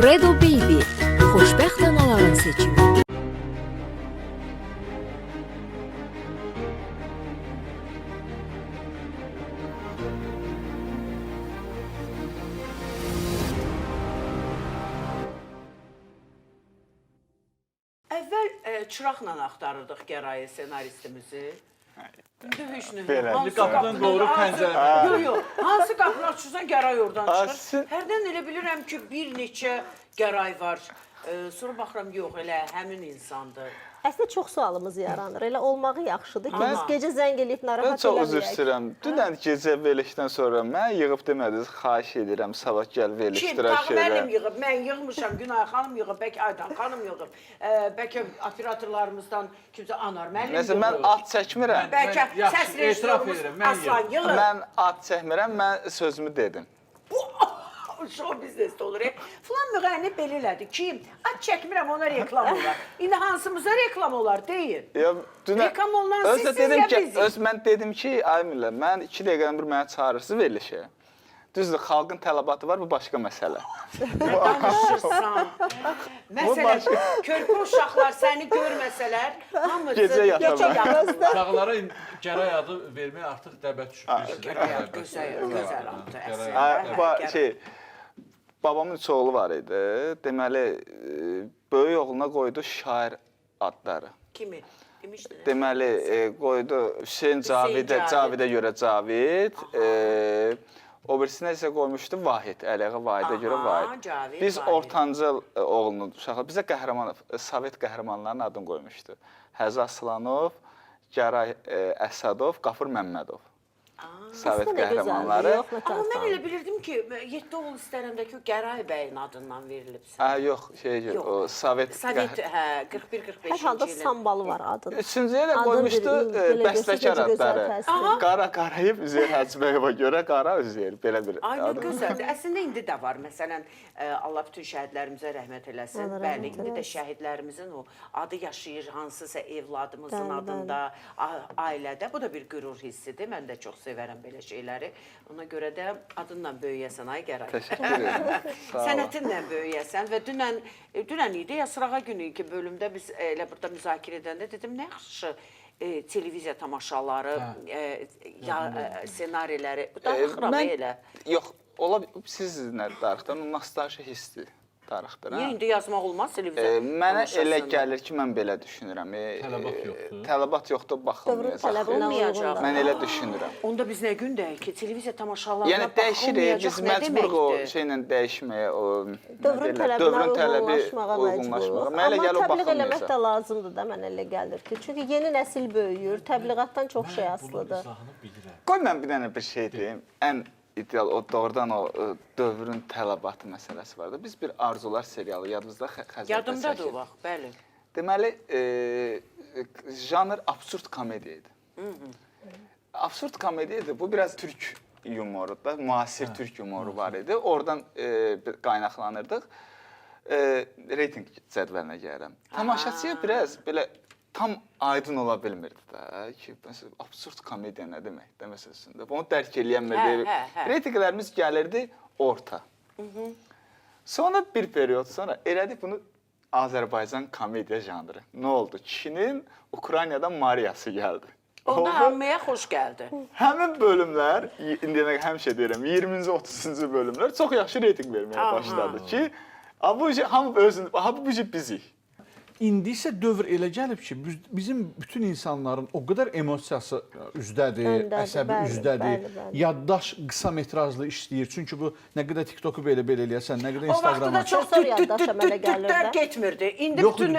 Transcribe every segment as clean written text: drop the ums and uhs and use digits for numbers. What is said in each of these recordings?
Redo Baby, xoşbəxt anaların seçimi. Əvvəl çıraqla axtarırdıq gərayı senaristimizi. İndi heç nə. Belə. Hansı Qapıdan doğru pəncərə. Yox, yox. Hansı qapını açırsan gəray oradan çıxır. Aslında- Hərdən elə bilirəm ki, bir neçə gəray var. Sonra baxıram, yox, elə həmin insandır. Əslində çox sualımız yaranır. Elə olmağı yaxşıdır ki, Amma- biz gecə zəng eləyib Mən narahat çox üzr eləməyək. istəyirəm. Dünən gecə verilişdən sonra mən yığıb demədiniz, xahiş edirəm, sabah gəl Kim? verilişdirək Tağ müəllim şeylə. yığıb, mən yığmışam, Günay xanım yığıb, bəlkə Aydan xanım yığıb. Bəlkə operatorlarımızdan kimsə Anar müəllim Nəsə mən yığıb. ad çəkmirəm. Bəlkə Yaxşı, səs etiraf rejissorumuz edirəm, mən Aslan yığıb. Mən ad çəkmirəm, mən sözümü dedim. Show biznesdə olur. Falan müğənni belə elədi ki, ad çəkmirəm, ona reklam olar. İndi hansımıza reklam olar, deyin. Ya dünən Reklam olunan özdə sizsiz dedim ya ki, biziz. mən dedim ki, ay millə, mən 2 dəqiqədən bir mənə çağırırsınız verilişə. Düzdür, xalqın tələbatı var, bu başqa məsələ. Nə danışırsan? Məsələn, körpə uşaqlar səni görməsələr, hamı Gecə yatarlar. Uşaqlara gəray adı vermək artıq dəbət düşür. Gözəl addır Hə, bu əslində. şey babamın üç oğlu var idi. Deməli, böyük oğluna qoydu şair adları. Kimi? Demişdin. Deməli, qoydu Hüseyn Cavidə, Cavid. Cavidə görə Cavid. O birisinə isə qoymuşdu Vahid, Əliağa Vahidə görə Aha, Vahid. Cavid, Biz Vahid. ortancıl oğlunu uşaqlar bizə qəhrəman Sovet qəhrəmanlarının adını qoymuşdu. Həzi Aslanov, Gəray Əsədov, Qafur Məmmədov. Sovet qəhrəmanları. Amma mən elə bilirdim ki, 7 oğul istərəmdəki o Gəray bəyin adından verilibsə. Yox, Yox. o Sovet Sovet, hə, 41-45-ci Hər halda ilin. sambalı var adın. Üçüncüyə də Adın qoymuşdu belə bəstəkar göstərəcək gözəl adları. təsir. Qara Qarayev, Üzeyir Hacıyevə görə Qara Üzeyir, belə bir Ay, nə adı. gözəldir. Əslində indi də var. Məsələn, Allah bütün şəhidlərimizə rəhmət eləsin. Allah Bəli, rəhmət indi də eləsin. şəhidlərimizin o adı yaşayır hansısa evladımızın Bəli, adında, ailədə. Bu da bir qürur hissidir. Mən də çox sevərəm belə şeyləri. Ona görə də adınla böyüyəsən, ay Gəray. Təşəkkür edirəm. Sağ olun. Sənətinlə böyüyəsən və dünən idi ya sırağa günü ki, bölümdə biz elə burada müzakirə edəndə dedim, nə yaxşı televiziya tamaşaları, senariləri, darıxıram elə. Yox, ola siz nə darıxdan, o nostalji hissdir. Darıxdır. Niyə indi yazmaq olmaz televiziya? Mənə elə gəlir ki, mən belə düşünürəm. Tələbat yoxdur. Tələbat yoxdur, Dövrün baxılmayacaq. tələbinə Olmayacaq. uyğun. Mən elə düşünürəm. Onda biz nə gün deyək ki, televiziya tamaşalarına Yəni dəyişir, baxılmayacaq biz nə məcburuq o deməkdir? şeylə dəyişməyə, o Dövrün tələbinə uyğunlaşmağa Mənə elə məcburuq. gəlir o Amma təbliğ eləmək baxılmayacaq. də lazımdır da, mən elə gəlir ki. Çünki yeni nəsil böyüyür, təbliğatdan çox şey asılıdır. İzahını bilirəm. Qoy mən bir dənə bir şey deyim. Ən ideal o doğrudan o dövrün tələbatı məsələsi var da. Biz bir Arzular serialı yadınızda Xəzərdə Yadımdadır o vaxt, bəli. Deməli, janr absurd komediya idi. Absurd komediya idi. Bu biraz türk yumoru da, müasir türk yumoru var idi. Oradan qaynaqlanırdıq. Reyting cədvəlinə gəlirəm. Tamaşaçıya biraz belə tam aydın ola bilmirdi də ki, məsələn, absurd komediya nə deməkdir məsələsində. Onu dərk eləyənmirdi. Reytinglərimiz gəlirdi orta. Sonra bir period sonra elədik bunu Azərbaycan komediya janrı. Nə oldu? Kişinin Ukraynadan Mariyası gəldi. Onda hamıya xoş gəldi. Həmin bölümlər, indi həmişə deyirəm, 20-ci, 30-cu bölümlər çox yaxşı reyting verməyə başladı ki, hamı özünü, bu bizik. İndi isə dövr elə gəlib ki, bizim bütün insanların o qədər emosiyası üzdədir, Öndədir, əsəbi bəli, üzdədir. bəli, bəli. Yaddaş qısa metrajlı işləyir. Çünki bu nə qədər TikToku belə eləyəsən, nə qədər O vaxtda Instagrama. da çox Sonra yaddaş əmələ tüt-tüt-tütlər gəlirdi. getmirdi. İndi Yoxdur, bütün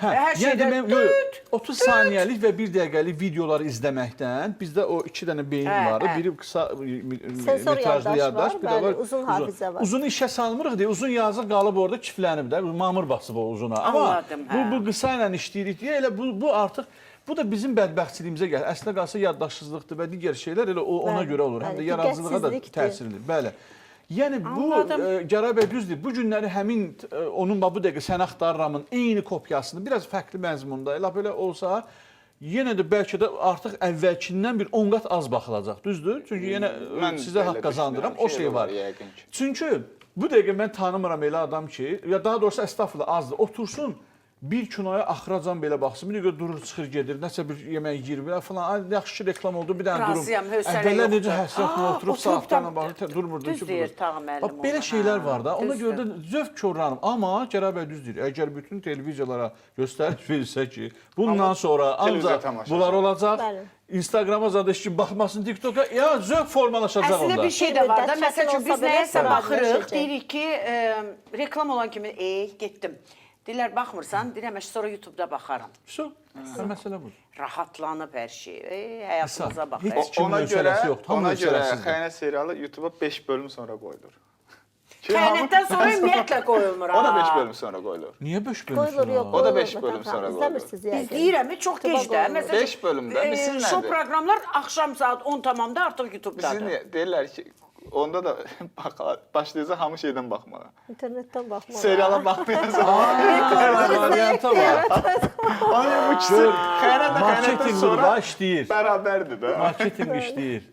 hər yəni şeydə demək, 30 saniyəlik və 1 dəqiqəlik videoları izləməkdən bizdə o 2 dənə beyin var. Biri qısa Sensor metrajlı yaddaş yaddaş, bir var, də var bəli, uzun hafizə var. Uzunu işə salmırıq deyə uzun yazıq qalıb orada çiftlənib də, mamır basıb o uzuna. Amma Anladım, hə. bu qısa ilə işləyirik deyə elə bu artıq bu da bizim bədbəxtliyimizə gəlir. Əslində qalsa yaddaşsızlıqdır və digər şeylər elə ona görə olur. Həm də yaradıcılığa da təsirlidir. Bəli. Yəni bu Gəray bəy düzdür. Bu günləri həmin onun bu dəqiqə sən axtarıramın eyni kopyasını biraz fərqli məzmunda elə belə olsa yenə də bəlkə də artıq əvvəlkindən bir 10 qat az baxılacaq. Düzdür? Çünki yenə sizə haqq qazandıram. O şey var. Çünki Bu dəqiqə mən tanımıram elə adam ki, ya daha doğrusu əstəğfurullah azdır. Otursun bir kinoya axıracan belə baxsın. Bir dəqiqə durur, çıxır, gedir. Nəsə bir yemək yeyir belə falan. Yaxşı reklam oldu. Bir dənə durum. Razıyam, hövsələ Əvvəllər yoxdur. necə həsrətlə oturub saatlarla baxır, durmurdu ki. Düz deyir Tağı müəllim. Bax belə şeylər var da. Ona görə də zövq korlanım. Amma Cərab bəy düz deyir. Əgər bütün televiziyalara göstəriş verilsə ki, bundan sonra ancaq bunlar olacaq. Bəli. Instagrama zadış ki, baxmasın TikToka, ya zövq formalaşacaq onda. Əslində bir şey də var da. Müddət Məsəl üçün biz olsa belə nəyəsə sonra baxırıq, anlaşılacaq. deyirik ki, reklam olan kimi, getdim. Deyirlər, baxmırsan, deyirəm, sonra YouTube-da baxaram. Məsələ budur. Rahatlanıb hər şey, həyatımıza baxır. Heç kimin hövsələsi yoxdur. Ona görə Xəyanət serialı YouTube-a 5 bölüm sonra qoyulur. Xəyanətdən sonra ümumiyyətlə qoyulmur. O da 5 bölüm sonra qoyulur. Niyə 5 bölüm Qoyulur, yox, O da qoyulur. 5 bölüm sonra qoyulur. İzləmirsiniz Biz yəqin. deyirəm, çox gecdə. Məsələn, 5 bölümdə misin nədir? Şou proqramlar axşam saat 10 tamamda artıq YouTube-dadır. Bizim deyirlər ki, onda da başlayacaq hamı şeydən baxmağa. İnternetdən baxmaq. Seriala baxmayacaq. Variantı var. Onun bu ikisi xəyanətlə Marketinq sonra işləyir. bərabərdir də. Marketinq işləyir.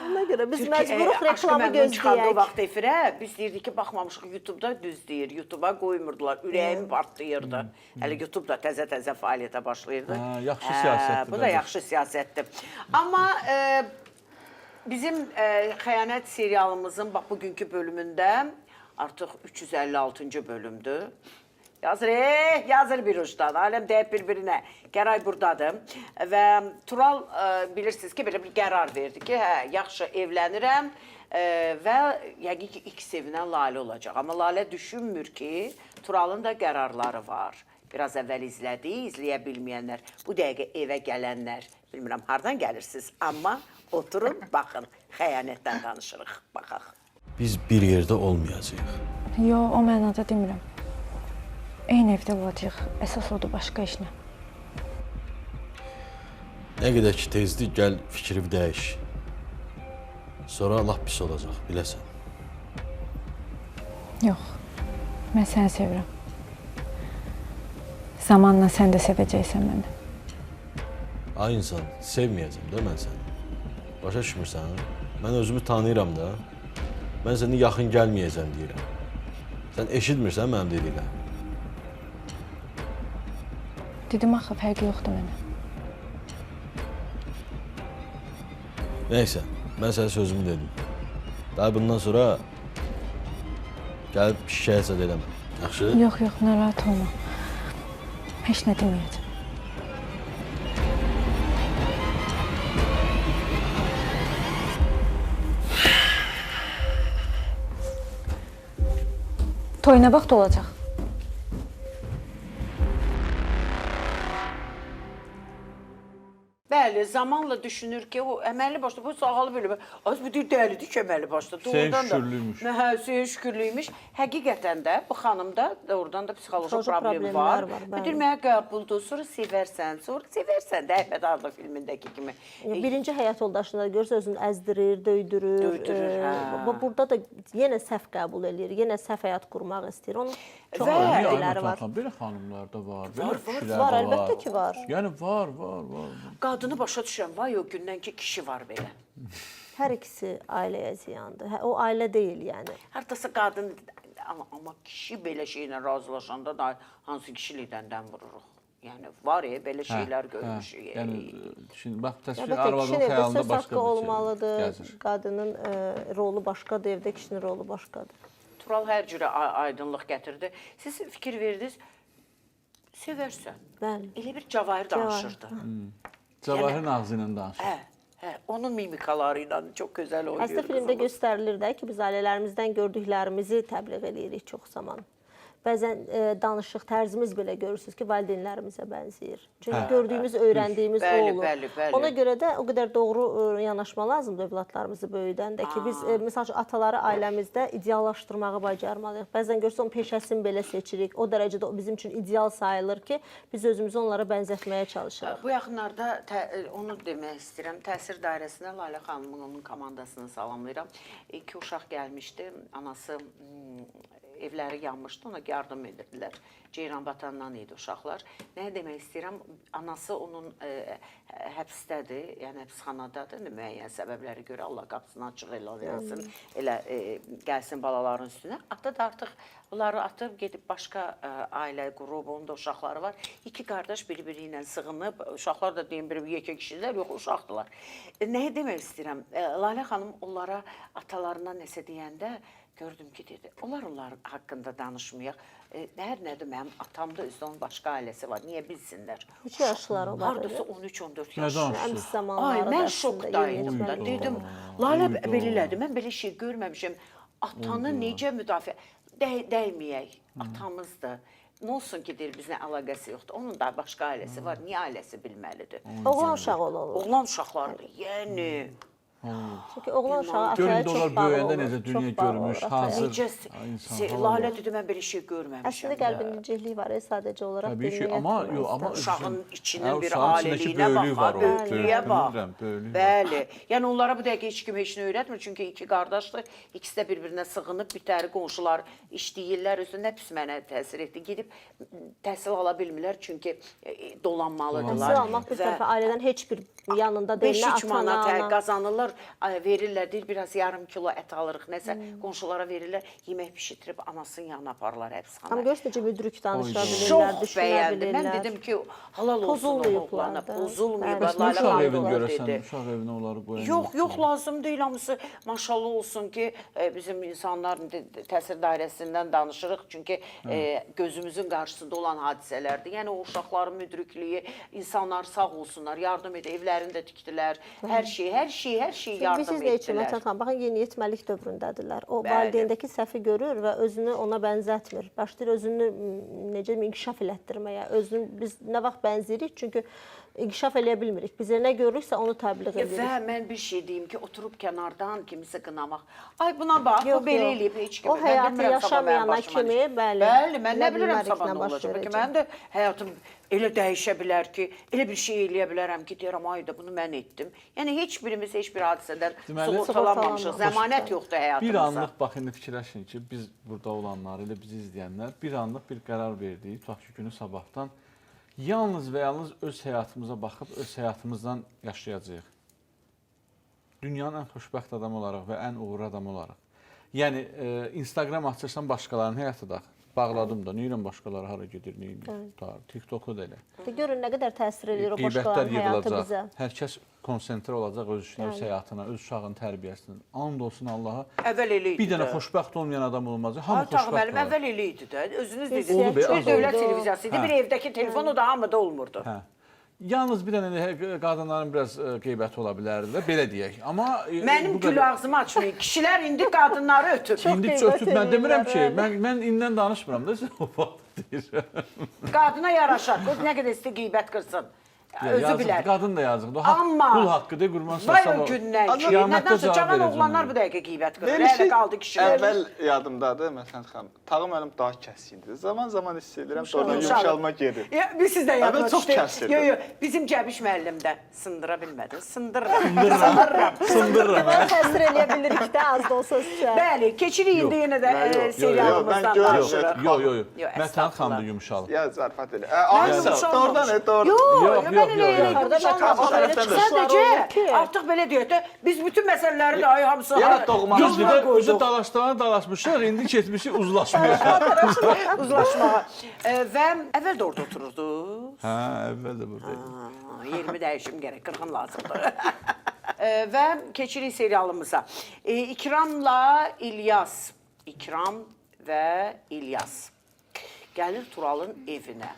Ona görə biz məcburuq reklamı Çıxardığı gözləyək. vaxt efirə biz deyirdik ki, baxmamışıq YouTube-da düz deyir. YouTube-a qoymurdular. Ürəyim partlayırdı. Hələ YouTube da təzə-təzə fəaliyyətə başlayırdı. Yaxşı siyasətdir. Bu da yaxşı siyasətdir. Amma bizim Xəyanət serialımızın bax bugünkü bölümündə artıq 356-cı bölümdür. Yazır bir ucdan, aləm deyib bir-birinə, Gəray buradadır və Tural bilirsiniz ki, belə bir qərar verdi ki, yaxşı evlənirəm və yəqin ki, ilk sevinən Lalə olacaq. Amma Lalə düşünmür ki, Turalın da qərarları var. Biraz əvvəl izlədi, izləyə bilməyənlər, bu dəqiqə evə gələnlər, bilmirəm, hardan gəlirsiniz, amma oturun, baxın, xəyanətdən danışırıq, baxaq. Biz bir yerdə olmayacağıq. Yox, o mənada demirəm. Eyni evdə olacaq, əsas odur başqa işlə. Nə qədər ki tezdir, gəl fikri dəyiş. Sonra lap pis olacaq, biləsən. Yox, mən səni sevirəm. Zamanla sən də sevəcəksən məni. Ay insan, sevməyəcəm də mən səni. Başa düşmürsən? Mən özümü tanıyıram da. Mən səni yaxın gəlməyəcəm deyirəm. Sən eşitmirsən mənim dediklərimi? Dedim axı, fərqi yoxdur mənə. Nəysə, mən sənə sözümü dedim. Daha bundan sonra gəlib şikayət zad eləməm. Yaxşı? Yox, narahat olma. Heç nə deməyəcəm. Toy nə vaxt olacaq? Bəli, zamanla düşünür ki, o əməlli başda, bu sağalı bölümü, az bir deyir, dəlidir ki, əməlli başda. Sehin şükürlüymüş. Sehin şükürlüymüş. Həqiqətən də bu xanımda doğrudan da psixoloji problemi var. Deyir, mənə qəbuldur, sonra sevərsən də Əhməd Arda filmindəki kimi. Birinci həyat yoldaşını da görürsə özünü əzdirir, döydürür. Burada da yenə səhv qəbul eləyir, yenə səhv həyat qurmaq istəyir. Onun çox öyrədiləri var. Belə xanımlar da var, belə kişilər də Var, var. əlbəttə ki, var. Yəni var. Qadını başa düşən, vay o gündən ki, kişi var belə. Hər ikisi ailəyə ziyandır. O ailə deyil, yəni. Hardasa qadın, amma kişi belə şeylə razılaşanda da hansı kişilikdən vururuq. Yəni, var belə şeylər görmüşük. Yəni, şimdi bax, təsvir Əlbəttə, arvadın kişinin evdə xəyalında söz başqa haqqı bir olmalıdır. gəzir. Qadının rolu başqadır, evdə kişinin rolu başqadır. Tural hər cürə aydınlıq gətirdi. Siz fikir verdiniz, sevərsən. Bəli. Elə bir Cavahir danışırdı. Cavahirin ağzı ilə danışır. Onun mimikaları ilə çox gözəl oynayır. Əslində filmdə göstərilir də ki, biz ailələrimizdən gördüklərimizi təbliğ edirik çox zaman. Bəzən danışıq tərzimiz belə görürsünüz ki, valideynlərimizə bənzəyir. Çünki gördüyümüz, öyrəndiyimiz o olur. Bəli. Ona görə də o qədər doğru yanaşma lazımdır övladlarımızı böyüdəndə ki, biz məsəl üçün ataları ailəmizdə ideallaşdırmağı bacarmalıyıq. Bəzən görürsə onun peşəsini belə seçirik. O dərəcədə o bizim üçün ideal sayılır ki, biz özümüzü onlara bənzətməyə çalışırıq. Bu yaxınlarda onu demək istəyirəm. Təsir dairəsinə Lalə xanımın, onun komandasını salamlayıram. İki uşaq gəlmişdi. Anası evləri yanmışdı, ona yardım edirdilər. Ceyranbatandan idi uşaqlar. Nə demək istəyirəm, anası onun həbsdədir, yəni həbsxanadadır, müəyyən səbəblərə görə Allah qapısını açıq eləsin, elə gəlsin balaların üstünə. Ata da artıq bunları atıb gedib başqa ailə qrubu, onun da uşaqları var. İki qardaş biri-biri ilə sığınıb, uşaqlar da deyim bir yekə kişilər, yox uşaqdılar. Nəyə demək istəyirəm? Lalə xanım onlara atalarına nəsə deyəndə gördüm ki, dedi, onlar haqqında danışmayaq. Hər nədir, mənim atamda özdə onun başqa ailəsi var, niyə bilsinlər? 3 yaşları var. Hardasa 13-14 yaşı. Əms zamanları Ay, mən şokdaydım da. Dedim, Lalə belə elədi, mən belə şey görməmişim. Atanı necə müdafiə... Dəyməyək, atamızdır. Nə olsun ki, deyir, bizlə əlaqəsi yoxdur. Onun da başqa ailəsi var, niyə ailəsi bilməlidir? Oğlan uşağı olur. Oğlan uşaqlardır, yəni. Çünki oğlan uşağı ataya Görün çox onlar bağlı böyüyəndə olur. necə dünya Çox bağlı görmüş, olur ataya. hazır. Lalə dedi, mən belə şey görməmişəm. Əslində qəlbində cəhlik var, sadəcə olaraq Təbii ki, bilmək amma etməzdən. yox, amma Uşağın içinin bir uşağın içindəki aliliyinə böyüklük var bax, o. böyüklüyə bax. Bilirəm, böyüklük var. Bəli. Yəni onlara bu dəqiqə heç kim heç nə öyrətmir. Çünki iki qardaşdır. İkisi də bir-birinə sığınıb, bitəri qonşular işləyirlər. Özü nə pis mənə təsir etdi. Gedib təhsil ala bilmirlər. Çünki dolanmalıdırlar. Təhsil almaq bir tərəfə ailədən heç bir yanında deyil. 5-3 Nə manat ata-ana. qazanırlar, verirlər, deyir biraz yarım kilo ət alırıq, nəsə qonşulara verirlər, yemək bişirib anasının yanına aparırlar Amma həbsxanaya. görürsən necə müdrik danışa bilirlər, Çox düşünə bəyəndim. Mən bilirlər. dedim ki, halal olsun o Pozulmayıblar oğlana, da. pozulmayıblar. Bəs nə Lalə uşaq xanım evini da görəsən, dedi. uşaq evinə onları qoyan Yox, lazım deyil. Hamısı maşallah olsun ki, bizim insanlar təsir dairəsindən danışırıq. Çünki gözümüzün qarşısında olan hadisələrdir. Yəni o uşaqların müdriklüyü, insanlar sağ olsunlar, yardım edir, evlərini də tikdilər. Hər şey yardım Siz nə üçün etdilər. Vətən xanım, baxın yeniyetməlik dövründədirlər. O Bəli. valideyndəki səhvi görür və özünü ona bənzətmir. Başlayır özünü necə inkişaf elətdirməyə. Özünü biz nə vaxt bənzəyirik? Çünki inkişaf eləyə bilmirik. Biz nə görürüksə onu təbliğ edirik. Və mən bir şey deyim ki, oturub kənardan kimisə qınamaq. Ay buna bax, bu belə eləyib heç kim. O həyatı yaşamayana kimi, bəli. Bəli, mən nə bilirəm bilməriklə sabah nə baş olacaq. Ki, verəcək. mənim də həyatım elə dəyişə bilər ki, elə bir şey eləyə bilərəm ki, deyirəm, ay da bunu mən etdim. Yəni heç birimiz heç bir hadisədən sığortalanmamışıq. Zəmanət yoxdur həyatımızda. Bir anlıq bax indi fikirləşin ki, biz burada olanlar, elə bizi izləyənlər bir anlıq bir qərar verdik. Tutaq ki, günü sabahdan yalnız və yalnız öz həyatımıza baxıb öz həyatımızdan yaşayacağıq. Dünyanın ən xoşbəxt adamı olaraq və ən uğurlu adamı olaraq. Yəni Instagram açırsan başqalarının həyatı da bağladım da, nəyirəm başqaları hara gedir, nəyirəm, TikTok-u da elə. Görün nə qədər təsir edir o Qeybətlər başqalarının həyatı bizə. yığılacaq. Hər kəs konsentrə olacaq öz işinə, öz həyatına, öz uşağın tərbiyəsinə. And olsun Allaha. Əvvəl elə idi. Bir dənə xoşbəxt olmayan adam olmaz. Hamı Ay Tağ xoşbəxt müəllim, olur. əvvəl elə idi də. Özünüz dediniz. Oldu be, Bir az dövlət oldu. televiziyası idi, bir evdəki telefon o da hamıda olmurdu. Hə. Yalnız bir dənə qadınların biraz qeybəti ola bilərdi də, belə deyək. Amma Mənim bu gül qədər- ağzımı açmayın. Kişilər indi qadınları ötüb. İndi qeybət ötüb mən demirəm ki, eləyirlər, mən indən danışmıram da, o vaxt deyirəm. Qadına yaraşar. O nə qədər istə qeybət qırsın. Özü Yazıqdır, bilər. qadın da yazıqdır. Amma Qul haqqıdır, qurban Vay səsəm o o. gündən ki, Qiyamətdə nədənsə cavab cavan verəcəm oğlanlar ona. bu dəqiqə qeybət qırır. Belə Elə şey qaldı kişilər. əvvəl yadımdadır, məsələn xanım. Tağım mənim daha kəsikdir. Zaman hiss edirəm, sonra Yumşalır. yumşalma gedir. Ya, biz sizdən Əvvəl yadıma çox düşdü. kəsirdi. Yo, bizim Cəbiş müəllimdə sındıra bilmədim. Sındırıram. Sındırıram. Mən təsir eləyə bilirik də az da olsa sizə. Bəli, keçirik indi yenə də Mən yox, serialımızdan mən görürəm. danışırıq. Yox. Yox, Mətən estağfurullah. xanım da yumşalır. Ya zarfat elə. Mən Aysa, yumşalmamışam. doğrudan doğru. Yox, Yox, mən yox, elə yox, yox. Yuxarıda yumşalmamışam. o tərəfdən də. Sadəcə artıq belə deyək də, biz bütün məsələləri də ay hamısı Ya, doğma. Biz yoluna də özü qoyduq. dalaşdığına dalaşmışıq, indi keçmişik uzlaşmaya. Uzlaşmağa. Və əvvəl də orada otururdu. Hə, əvvəl də buradaydı. Yerimi dəyişim gərək, qırğın lazımdır. Və keçirik serialımıza. İkramla İlyas. İkram və İlyas. Gəlir Turalın evinə.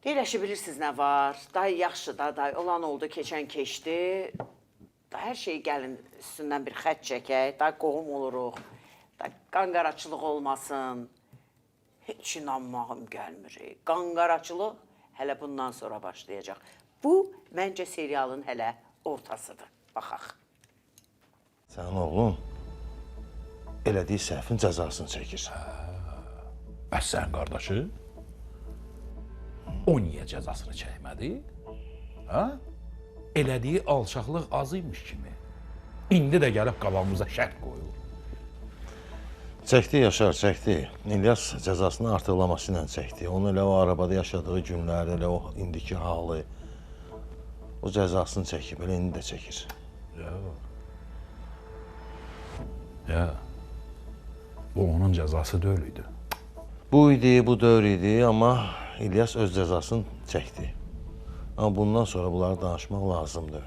Deyirəşi bilirsiniz nə var? Day yaxşı da, day olan oldu, keçən keçdi. Da hər şey gəlin üstündən bir xət çəkək, da qohum oluruq. Da qanqaraçılıq olmasın. Heç inanmağım gəlmir. Qanqaraçılıq hələ bundan sonra başlayacaq. Bu, məncə serialın hələ ortasıdır. Baxaq. Sənin oğlun elədiyi səhvin cəzasını çəkir. Bəs sən qardaşı? O niyə cəzasını çəkmədi? Hə? Elədiyi alçaqlıq az imiş kimi. İndi də gəlib qabağımıza şərt qoyur. Çəkdi Yaşar, çəkdi. İlyas cəzasını artıqlaması ilə çəkdi. Onun elə o arabada yaşadığı günlər, elə o indiki halı, o cəzasını çəkib, elə indi də çəkir. Ya. Bu onun cəzası deyil idi. Bu idi, bu dövr idi, amma İlyas öz cəzasını çəkdi. Amma bundan sonra bunları danışmaq lazımdır.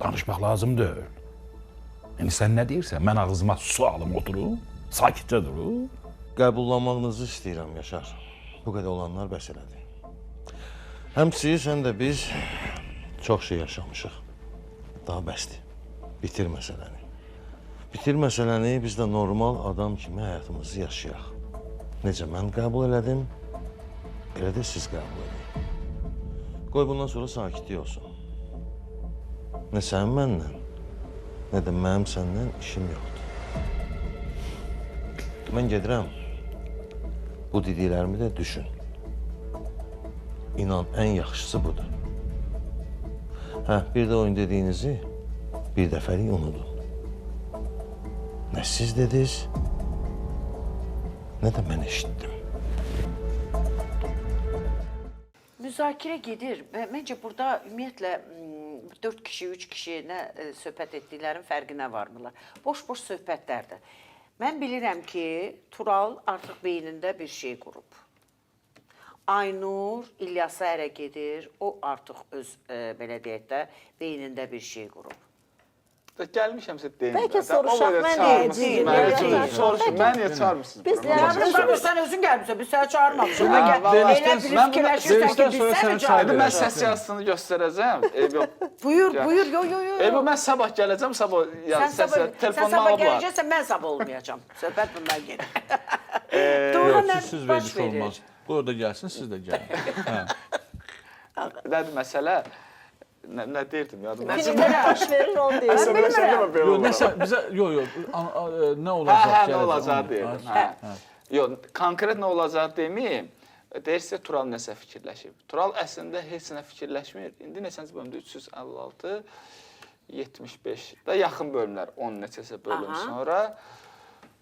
Danışmaq lazım deyil. Yəni sən nə deyirsən? Mən ağzıma su alım oturum, sakitcə durum. Qəbullanmağınızı istəyirəm Yaşar. Bu qədər olanlar bəs elədi. Həm siz, həm də biz çox şey yaşamışıq. Daha bəsdir. Bitir məsələni. Bitir məsələni, biz də normal adam kimi həyatımızı yaşayaq. Necə mən qəbul elədim, elə də siz qəbul edin. Qoy bundan sonra sakitlik olsun. Nə sən mənlə, nə də mənim səndən işim yoxdur. Mən gedirəm, bu dediklərimi də düşün. İnan, ən yaxşısı budur. Bir də oyun dediyinizi bir dəfəlik unudun. Nə siz dediniz, nə də mən eşitdim. Müzakirə gedir. Məncə burada ümumiyyətlə 4 kişi, 3 kişi nə söhbət etdiklərin fərqinə varmırlar. Boş-boş söhbətlərdir. Mən bilirəm ki, Tural artıq beynində bir şey qurub. Aynur İlyasa ərə gedir, o artıq öz, belə deyək də, beynində bir şey qurub. Gəlmişəmsə deyim. Bəlkə soruşaq, mən deyəcəyim. Soruşun, mən niyə çağırmırsınız? Sən özün gəlmişsən, biz səni çağırmamışıq. Elə bir fikirləşirsən ki, biz səni çağırırıq. Mən səs yazısını göstərəcəm. Buyur, yo. Mən sabah gələcəm, sabah Sən telefonunu sabah alıblar. gələcəksən, mən sabah olmayacam. Söhbət bundan gedir. Yox, siz verdik olmaz. Bu orada gəlsin, siz də gəlin. Nədir məsələ? Nə deyirdim yadım? Filmlərə baş verir, onu deyir. Mən bilmirəm. Yox, nəsə bizə nə olacaq? Nə olacaq deyirdim. Yox, konkret nə olacaq deməyim. Deyirsə Tural nəsə fikirləşib. Tural əslində heç nə fikirləşmir. İndi neçənci bölümdə 356, 75 da yaxın bölümlər, 10 neçəsə bölüm sonra.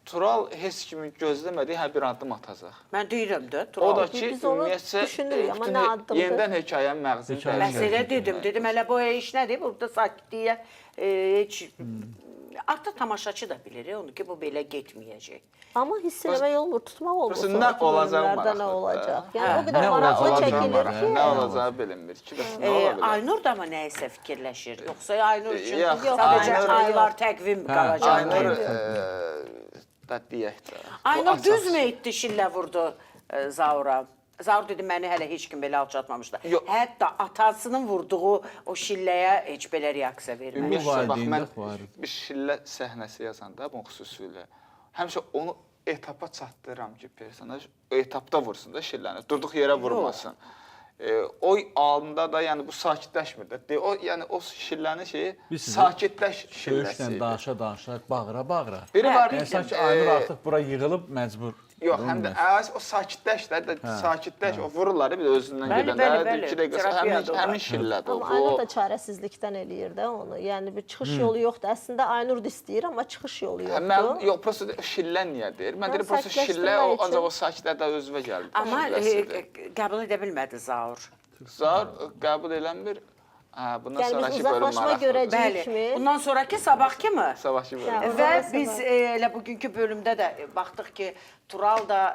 Tural heç kimin gözləmədiyi bir addım atacaq. Mən deyirəm də, O Tural. da ki, ümumiyyətcə yenidən hekayənin məğzini dəyişir. Məsələ dedim, elə bu iş nədir? Burada sakitliyə heç... Artıq tamaşaçı da bilir onu ki, bu belə getməyəcək. Amma hiss eləmək olmur, tutmaq olmur. Nə olacaq maraqlıdır. Nə olacaq? Yəni o qədər maraqlı çəkilir ki. Nə olacağı bilinmir. Aynur da mı nəyisə fikirləşir? Yoxsa Aynur üçün sadəcə aylar təqvim qalacaq? Aynur da deyək də. Aynur düzmü etdi, şillə vurdu Zaura? Zaur dedi, məni hələ heç kim belə alçatmamışdı. Hətta atasının vurduğu o şilləyə heç belə reaksiya vermədi. Mən bir şillə səhnəsi yazanda, bu xüsusilə, həmişə onu etapa çatdırıram ki, personaj o etapda vursun da şilləni, durduq yerə vurmasın. O alında da yəni bu sakitləşmir də. O yəni o şillənin şeyi sakitləş şilləsi. Söyüşlə danışa, bağıra. Biri var yəni sanki Aynur artıq bura yığılıb məcbur. Yox, həm də o sakitləş də, sakitləş, o vururlar bir də özündən gedəndə, 2 dəqiqə həmin şillədir. Amma Aynur da çarəsizlikdən eləyir də onu. Yəni bir çıxış yolu yoxdur. Əslində Aynur da istəyir, amma çıxış yolu yoxdur. Yox, prosta şillə niyə deyir? Mən deyirəm, prosta şillə ancaq o sakitlərdə özünə gəlir. Amma qəbul edə bilmədi Zaur. Zaur qəbul eləmir. Bundan Yəni sonraki biz bölüm uzaqlaşma görəcəyik mi? Bundan sonraki sabahki mi? Sabahki bölüm. Və biz elə bugünkü bölümdə də baxdıq ki, Tural da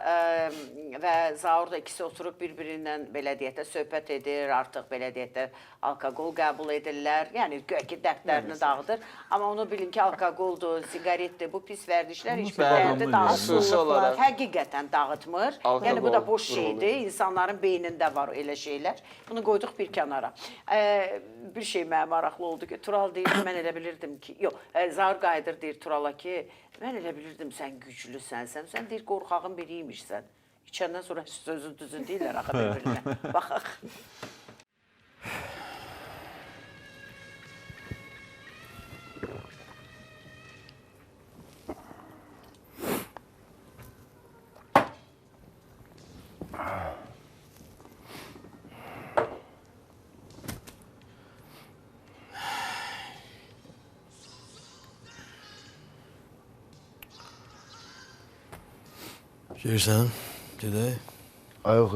və Zaur da ikisi oturub bir-birindən belə deyək də söhbət edir, artıq belə deyək də alkoqol qəbul edirlər. Yəni ki, dərdlərini dağıdır. Amma onu bilin ki, alkoqoldur, siqaretdir, bu pis vərdişlər heç bir dərdi dağıtmır. Həqiqətən dağıtmır. Yəni bu da boş şeydir. İnsanların beynində var elə şeylər. Bunu qoyduq bir kənara. Bir şey mənə maraqlı oldu ki, Tural deyir, mən elə bilirdim ki, yox, Zaur qayıdır deyir Turala ki, mən elə bilirdim sən güclüsən, sən deyir qorxağın biriymişsən. İçəndən sonra sözün düzün deyirlər axı bir-birinə. Baxaq. Gelirsən, gedək. Ay yox,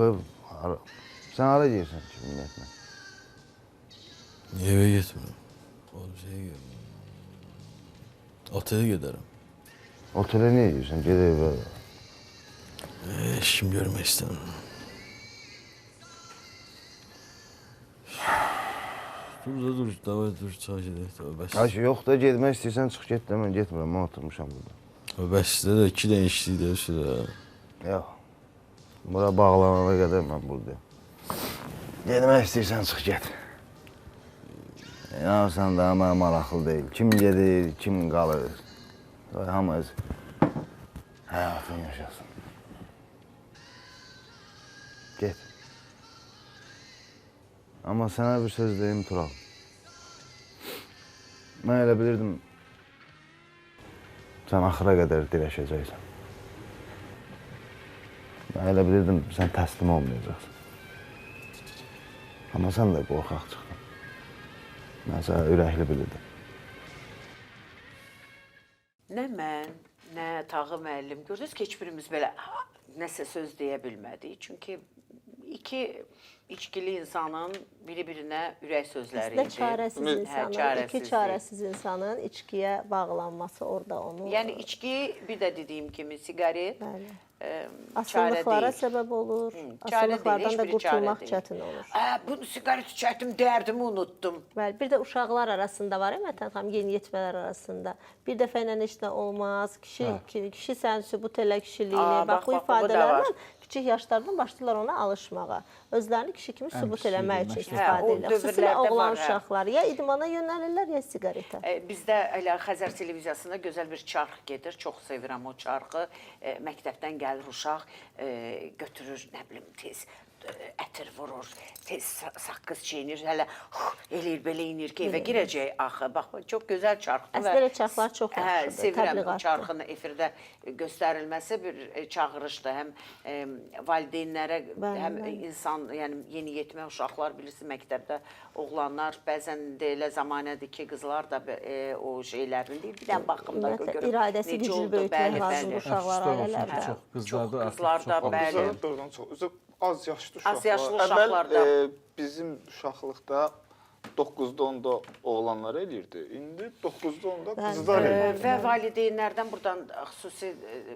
sən hara gelirsən ki, ümumiyyətlə? Niyə evə getmirəm? Oğlum, şeyə gedirəm. Otelə gedərəm. Otelə niyə girirsən? Ged evə. Heç kim görmək istəmirəm. Dur, davay dur, çay gedək, bəs. Ay yox da, getmək istəyirsən, çıx get də, mən getmirəm, mən oturmuşam burada. Bəs sizdə də 2 dənə işliyik də, şurada. Yox, bura bağlanana qədər mən buradayım. Getmək istəyirsən, çıx get. İnanırsan da, mənə maraqlı deyil. Kim gedir, kim qalır. Hamı öz həyatını yaşasın. Get. Amma sənə bir söz deyim, Tural. Mən elə bilirdim, sən axıra qədər dirəşəcəksən. Mən elə bilirdim, sən təslim olmayacaqsın. Amma sən də qorxaq çıxdın. Mən sənə ürəkli bilirdim. Nə mən, nə Tağı müəllim. Gördünüz ki, hiçbirimiz belə nəsə söz deyə bilmədik. Çünki iki içkili insanın biri-birinə ürək sözləri idi. Çarəsiz insanın, iki çarəsiz insanın içkiyə bağlanması orada onu... Yəni içki, bir də dediyim kimi, siqaret asıllıqlara səbəb olur, asıllıqlardan da qurtulmaq çətin olur. Bunu siqaret içərdim, dərdimi unuttum. Bəli, bir də uşaqlar arasında var, Mətən, yeniyetmələr arasında. Bir dəfə ilə heç nə olmaz, kişi sən sübut elə kişiliyini, bax bu ifadələrlə kiçik yaşlardan başlayırlar ona alışmağa. Özlərini kişi kimi sübut eləmək üçün istifadə edirlər. Xüsusilə oğlan uşaqları ya idmana yönəlirlər, ya siqaretə. Bizdə elə Xəzər televiziyasında gözəl bir çarx gedir, çox sevirəm o çarxı. Məktəbdən gəlir uşaq, götürür, nə bilim, tez ətir vurur, tez saqqız çeynir, hələ eləyir, belə inir ki, evə girəcək axı. Bax, çox gözəl çarxdır. Əslində çarxlar çox yaxşıdır, sevirəm bu çarxın efirdə göstərilməsi bir çağırışdır. Həm valideynlərə, həm insan, yəni yeniyetmə uşaqlar bilirsiniz, məktəbdə oğlanlar, bəzən də elə zamanədir ki, qızlar da o şeylərini deyir, bir dənə baxımda görürüm. İradəsi güclü böyütmək lazımdır uşaqlar, ailələrdə. Çox qızlarda, bəli. Az yaşlı uşaqlar. Az yaşlı uşaqlarda. Əvvəl bizim uşaqlıqda 9-da 10-da oğlanlar eləyirdi. İndi 9-da 10-da qızlar eləyir. Və valideynlərdən buradan xüsusi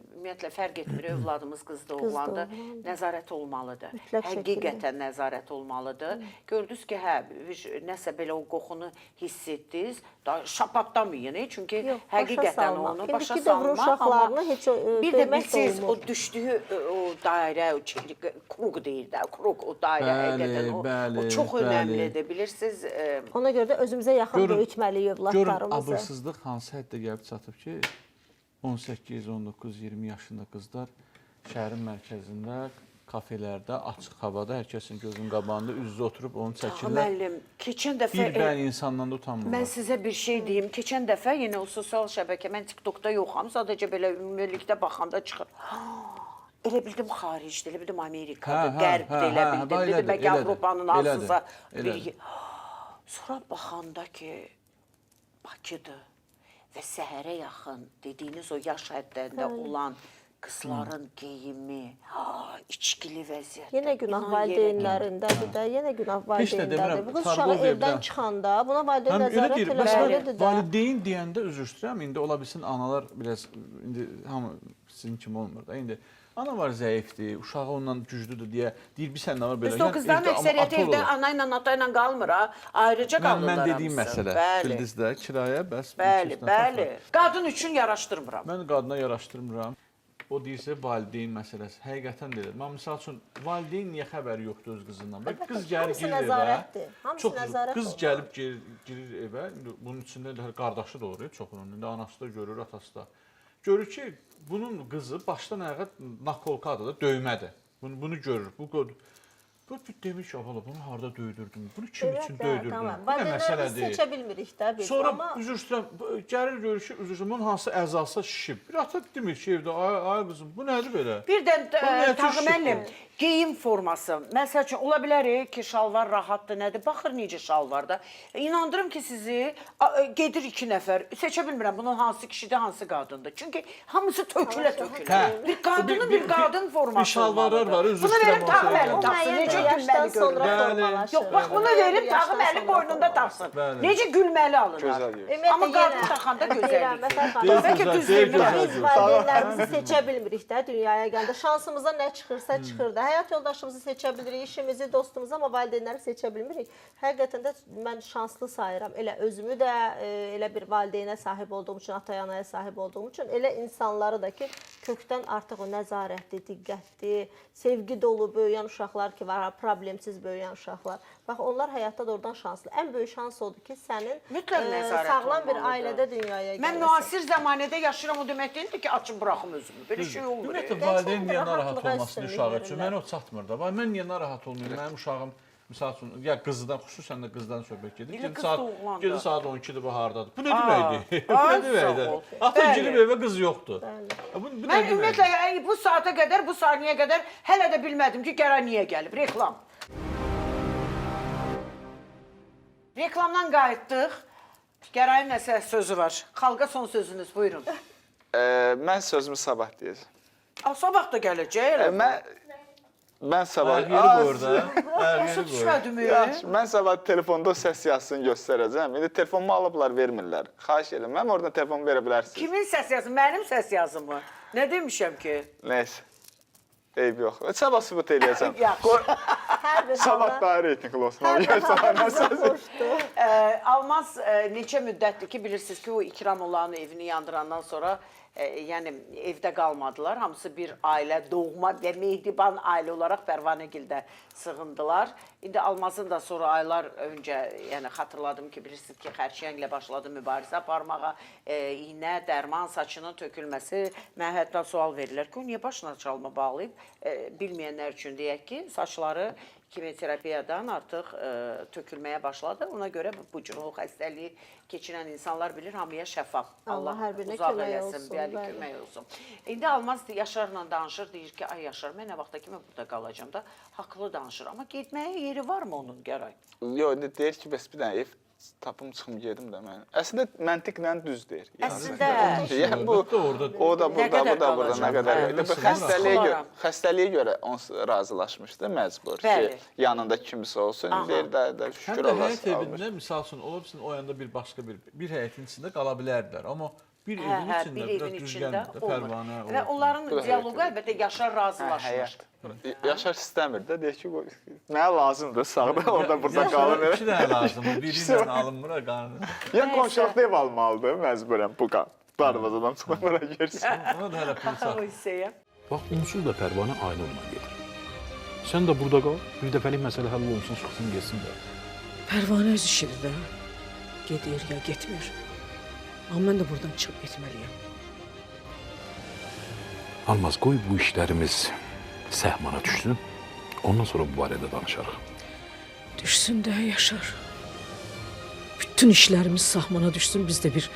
ümumiyyətlə fərq etmir, övladımız qızdır, oğlandır. Nəzarət olmalıdır. Həqiqətən nəzarət olmalıdır. Gördünüz ki, nəsə belə o qoxunu hiss etdiniz, şapatlamayın, çünki həqiqətən onu başa salmaq, amma bir də bilsiniz, o düşdüyü o dairə, kruq deyir də, kruq o dairə, həqiqətən o çox önəmlidir, bilirsiniz. Ona görə də özümüzə yaxın böyütməliyik övladlarımızı. Görün, abırsızlıq hansı həddə gəlib çatıb ki, 18, 19, 20 yaşında qızlar şəhərin mərkəzində, kafelərdə, açıq havada, hər kəsin gözünün qabağında üz-üzə oturub onu çəkirlər. Müəllim, keçən dəfə... Bir bən insandan da utanmırlar. Mən sizə bir şey deyim. Keçən dəfə yenə o sosial şəbəkə, mən TikTokda yoxam, sadəcə belə ümumilikdə baxanda çıxır. Elə bildim xaricdə, elə bildim Amerikadır, qərbdir, elə bildim. Dedim, bəlkə Avropanın hansısa bir... Sonra baxanda ki, Bakıdır və səhərə yaxın dediyiniz o yaş həddəndə olan qızların geyimi, içkili vəziyyətdə. Yenə günah valideynlərindədir də, yenə günah valideynlərdədir. Bu qız uşağı evdən çıxanda buna valideyn nəzarət eləməlidir də. Valideyn deyəndə üzr istəyirəm, indi ola bilsin analar biraz, indi hamı sizin kimi olmur da, indi ana var zəifdir, uşağı ondan güclüdür deyə deyir, bir sən nə var belə. Üstə o qızların əksəriyyəti evdə ana ilə, ata ilə qalmır, ayrıca qalırlar. Mən dediyim məsələ, bildiniz də, kirayə bəs. Bəli. Qadın üçün yaraşdırmıram. Mən qadına yaraşdırmıram. O deyirsə valideyn məsələsi. Həqiqətən deyir. Mən misal üçün valideyn niyə xəbəri yoxdur öz qızından? Bəlkə qız gəlir girir evə. Çox qız gəlib girir evə. Bunun içində də qardaşı da olur, çoxunun. İndi anası da görür, atası da. Görür ki, bunun qızı başdan ayağa nakolkadır da, döymədir. Bunu görür. Bu demiş ki, "Abala bunu harda döydürdüm? Bunu kim üçün Ümumiyyətlə, döydürdüm? tamam. Bu nə Valideynlər biz məsələdir?" seçə bilmirik də biz. Sonra Amma üzr istəyirəm, gəlir görür ki, üzr istəyirəm, bunun hansı əzası şişib. Bir ata demir ki, evdə, ay qızım, bu nədir belə? Birdən niyyəti Tağı şişib müəllim, geyim forması. Məsəl üçün, ola bilər ki, şalvar rahatdır, nədir? Baxır necə şalvar da. İnandırım ki, sizi gedir 2 nəfər. Seçə bilmirəm, bunun hansı kişidir, hansı qadındır. Çünki hamısı tökülə-tökülə. Hə. Bir qadının bir qadın forması bir şalvarlar var, üzr Bunu istəyirəm, verib Tağı olsa müəllim o taxsın, müəyyən necə bir yaşdan gülməli sonra görünür. formalaşır. Yox, bax bunu verib Tağı müəllim boynunda taxsın. Necə gülməli alınır. Gözəl görünür. Ümumiyyətlə, Amma qadın yenə taxanda deyirəm, gözəllik. məsələn, Bəlkə gözəl, düz deyir, demirəm. gözəl. biz valideynlərimizi seçə bilmirik də dünyaya gələndə. Şansımıza nə çıxırsa çıxır da. Həyat yoldaşımızı seçə bilirik, işimizi, dostumuzu, amma valideynləri seçə bilmirik. Həqiqətən də mən şanslı sayıram. Elə özümü də elə bir valideynə sahib olduğum üçün, ata-anaya sahib olduğum üçün, elə insanları da ki, kökdən artıq o nəzarətli, diqqətli, sevgi dolu böyüyən uşaqlar ki var, problemsiz böyüyən uşaqlar. Bax, onlar həyatda doğrudan şanslı. Ən böyük şans odur ki, sənin Mütləq nəzarət sağlam bir olmalıdır. ailədə dünyaya Mən gələsən. müasir zamanədə yaşayıram, o demək deyildir ki, açın buraxım özümü. Belə şey olmur. Ümumiyyətlə, valideyn niyə narahat rahatlığa olmasın üstünlük uşağı üçün? verirlər. Mən o çatmır da. Mən niyə narahat olmayım? Mənim uşağım, misal üçün, ya qızdan, xüsusən də qızdan söhbət gedir. Elə qız da oğlan da. Gecə saat 12-dir, bu hardadır? Bu nə deməkdir? Bu ay, nə deməkdir? sağ ol. Ata Bəli. girib evə qız yoxdur. Bu nə Mən deməkdir? ümumiyyətlə bu saata qədər, bu saniyəyə qədər hələ də bilmədim ki, gələ niyə gəlib. Reklam. Reklamdan qayıtdıq. Gərayın nəsə sözü var. Xalqa son sözünüz, buyurun. Mən sözümü sabah deyəcəm. Sabah da gələcək. Mən sabah... Yeri bu orada. Başa düşmədimi? Yaxşı, mən sabah telefonda o səs yazısını göstərəcəm. İndi telefonumu alıblar, vermirlər. Xahiş edirəm, mən oradan telefonumu verə bilərsiniz. Kimin səs yazı? Mənim səs yazımı. Nə demişəm ki? Neyse. Eyb yox. Sabah sübut eləyəcəm. Yaxşı. Hər bir Sabah halda daha reytingli olsun. Almaz neçə müddətdir ki, bilirsiniz ki, o İkramullahın evini yandırandan sonra yəni evdə qalmadılar. Hamısı bir ailə, doğma və mehriban ailə olaraq Pərvanəgildə sığındılar. İndi Almazın da sonra aylar öncə, yəni xatırladım ki, bilirsiniz ki, xərçənglə başladı mübarizə aparmağa, iynə, dərman, saçının tökülməsi. Mənə hətta sual verirlər ki, o niyə başına çalma bağlayıb? Bilməyənlər üçün deyək ki, saçları kimyoterapiyadan artıq tökülməyə başladı. Ona görə bu cür o xəstəliyi keçirən insanlar bilir, hamıya şəffaf. Allah hər birinə uzaq kömək eləsin, olsun, bəli, bəli. kömək olsun. İndi Almaz Yaşarla danışır, deyir ki, ay Yaşar, mən nə vaxta kimi burada qalacam da, haqlı danışır. Amma getməyə yeri varmı onun, Gəray? Yox, deyir ki, bəs bir dənə ev tapım çıxım gedim də mən. Əslində məntiqlə düz deyir. Əslində, Yəni bu o da burada, bu da burada nə qədər. Xəstəliyə görə onsuz razılaşmışdı məcbur ki, yanında kimsə olsun. Deyir də şükür Həm də Allah. həyət evində, misal üçün, ola bilsin, o yanda bir başqa bir həyətin içində qala bilərdilər. Amma bir evin içində, bir biraz evin içində düzgəndir də, olmur. Pərvanə. Və onların dialoqu əlbəttə Yaşar razılaşmış. Həyat. Yaşar istəmir də, deyir ki, mənə lazımdır, sağda, orada, burada qalın. İki dənə lazımdır, biri ilə alınmır, qanun. Ya qonşuluqda ev almalıdır, məcburəm bu qan. Darvazadan çıxmamara girsin. Ona da hələ pul çat. O hissəyə. Bax, onsuz da Pərvanə ailə olma gedir. Sən də burada qal, bir dəfəlik məsələ həll olunsun, çıxsın, getsin də. Pərvanə öz işidir də. Gedir ya getmir. Amma mən də buradan çıxıb getməliyəm. Almaz, qoy bu işlərimiz səhmana düşsün, ondan sonra bu barədə danışarıq. Düşsün də Yaşar. Bütün işlərimiz sahmana düşsün, biz də bir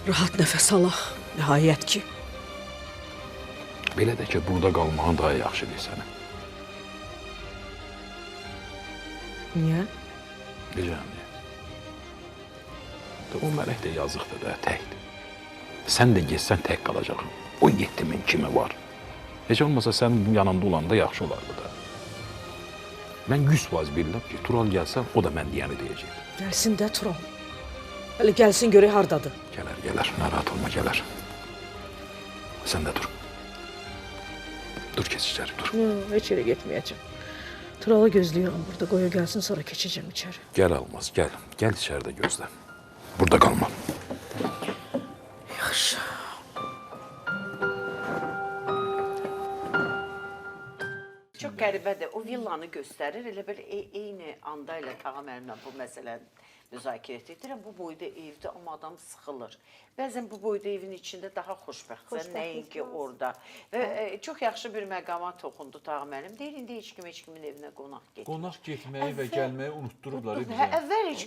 rahat nəfəs alaq. Nəhayət ki. Belə də ki, burada qalmağın daha yaxşıdır sənə. Niyə? Necəm? O mələk də yazıqdır da, təkdir. Sən də getsən tək qalacaqsın. O yetimin kimi var. Heç olmasa sənin yanında olanda yaxşı olardı da. Mən 100% bilirəm ki, Tural gəlsə, o da mən deyəni deyəcək. Gəlsin də Tural. Hələ gəlsin görək hardadır. Gələr, narahat olma, gələr. Sən də dur. Dur, keç içəri, dur. Yox, heç yerə getməyəcəm. Turalı gözləyirəm burada, qoya gəlsin, sonra keçəcəm içəri. Gəl Almaz, gəl. Gəl içəridə gözlə. Burada qalma. Yaxşı. Çox qəribədir. O villanı göstərir. Elə belə eyni anda ilə Tağa müəllimlə bu məsələni müzakirə etdik. Deyirəm, bu boyda evdə amma adam sıxılır. Bəzən bu boyda evin içində daha xoşbəxtsən, nəinki orada. Və çox yaxşı bir məqama toxundu Tağ müəllim. Deyir, indi heç kimin evinə qonaq getmir. Qonaq getməyi və gəlməyi unutdurublar bizə. Əvvəl heç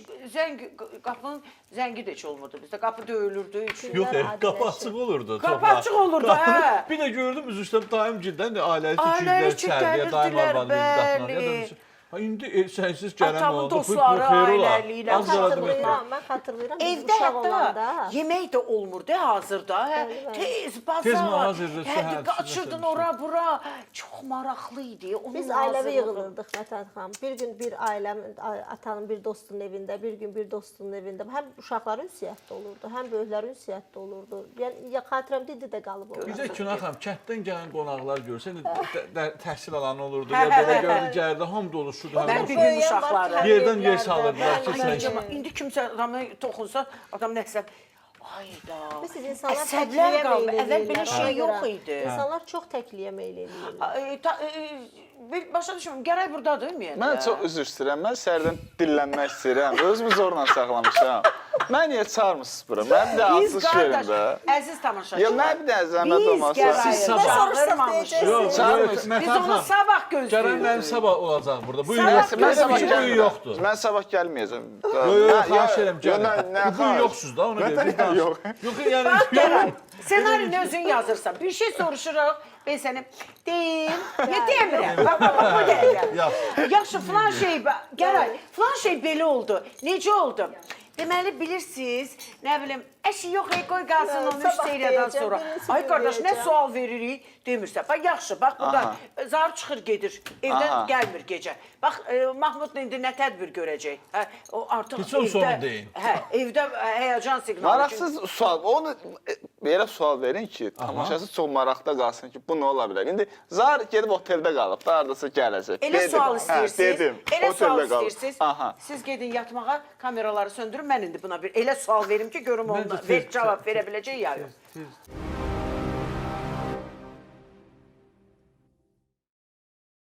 qapının zəngi də heç olmurdu bizdə. Qapı döyülürdü. Yox, qapı açıq olurdu. Qapı açıq olurdu, hə. Bir də gördüm üzrdən daim gildən də ailəli Ailəli ki, gəlirlər, daim arvadı bəli. İndi sənsiz gələn Atamın oldu. dostları ailəliklə. Mən xatırlayıram, biz Evdə uşaq hətta olanda. yemək də olmurdu hazırda. Tez bazar. mağazada səhər, qaçırdın ora bura. Çox maraqlı idi. Biz ailəvi yığılırdıq Mətəd xanım. Bir gün bir ailəmin, atanın bir dostunun evində, bir gün bir dostunun evində. Həm uşaqların ünsiyyətdə olurdu, həm böyüklərin ünsiyyətdə olurdu. Yəni xatirəmdə indi də qalıb olurdu. Bizə Günay xanım, kənddən gələn qonaqlar görsə, təhsil alanı olurdu. Ya belə gördü, gəldi, ham dolu şudur. Mən bir uşaqları. Yerdən yer salırdılar ki, İndi kimsə adamı toxunsa, adam nəsə ayda. Siz insanlar əsəblər təkliyə qaldı. meyl Əvvəl belə edirlər. şey Ona yox görə idi. İnsanlar çox təkliyə meyl edirlər. Başa düşmürəm, Gəray buradadır ümumiyyətlə. Mən çox üzr istəyirəm. Mən səhərdən dillənmək istəyirəm. Özümü zorla saxlamışam. Mən niyə çağırmısınız bura? Mən bir də açılış verim də. Əziz tamaşaçılar. Ya mən bir də zəhmət olmasa. Siz sabah çağırmamışıq. Biz onu sabah Gələn gözləyirik. mənim sabah olacaq burada. Bu gün Mən sabah yoxdur. Mən sabah gəlməyəcəm. Yox, xahiş edirəm gəlin. Nə Bu gün yoxsuz da, ona görə. Yox. Yox, yəni Gəray, ssenarini özün yazırsan. Bir şey soruşuruq. Ben səni deyim, ya demirəm. Bax, bu dəqiqə. Yaxşı, filan şey, Gəray, filan şey belə oldu. Necə oldu? Deməli, bilirsiniz, nə bilim, əşi yox, qoy qalsın onu 3 seriyadan sonra. Ay qardaş, nə sual veririk, demirsən. Bax, yaxşı, bax, buradan zar çıxır, gedir, evdən gəlmir gecə. Bax, Mahmud indi nə tədbir görəcək? O artıq Heç o sonu deyin. Evdə həyəcan siqnalı. Maraqsız sual. Onu belə sual verin ki, tamaşaçı çox maraqda qalsın ki, bu nə ola bilər? İndi zar gedib oteldə qalıb, da hardasa gələcək. Elə sual istəyirsiniz, elə sual istəyirsiniz. Siz gedin yatmağa, kameraları söndürün, mən indi buna bir elə sual verim ki, görüm onunla cavab verə biləcək ya yox.